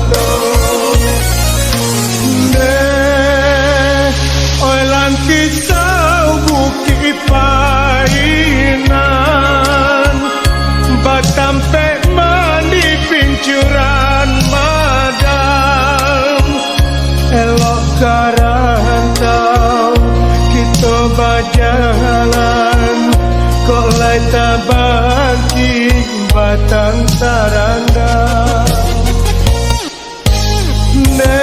mado ne oilan kisau bukit painan batampe mandi pincuran madam elok karantau kita berjalan kok lai tabaki batang saranda ne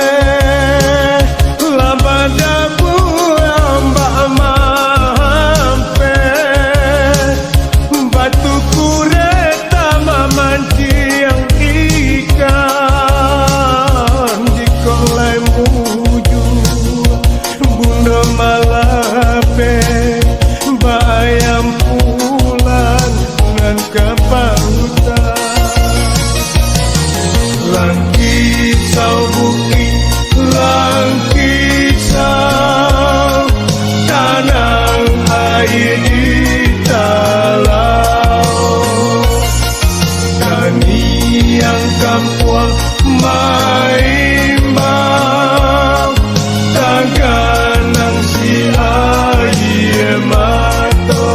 labada buang mbak mampe batu kureta mamancing ikan di kolai muju bunda malape bayam pulang dengan kepautan langkit sau bukit langkit sau tanah air di talau kami yang kampung maimbau takkan nang si air mato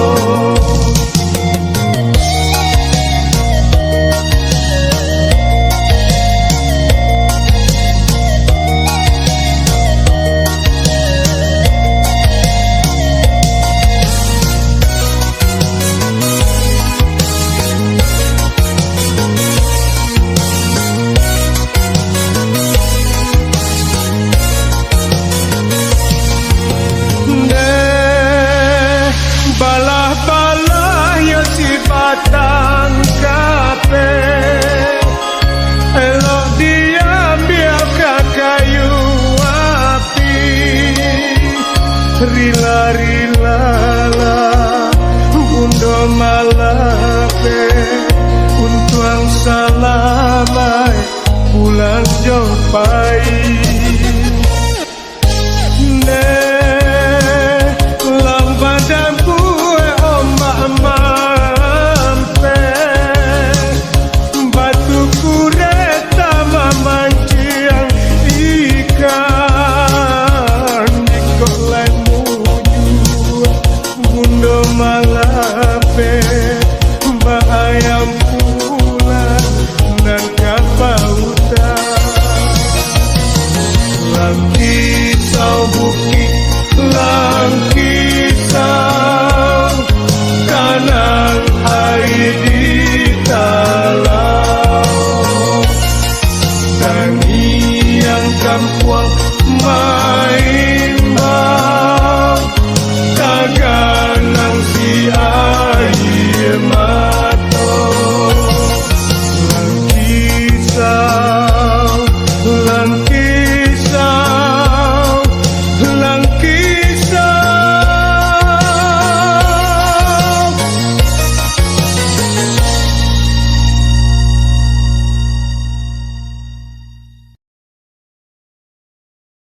balah-balah ya si batang kape elok diambil ke kayu api rila-rila bunda malape untuang salamai pulang jauh pai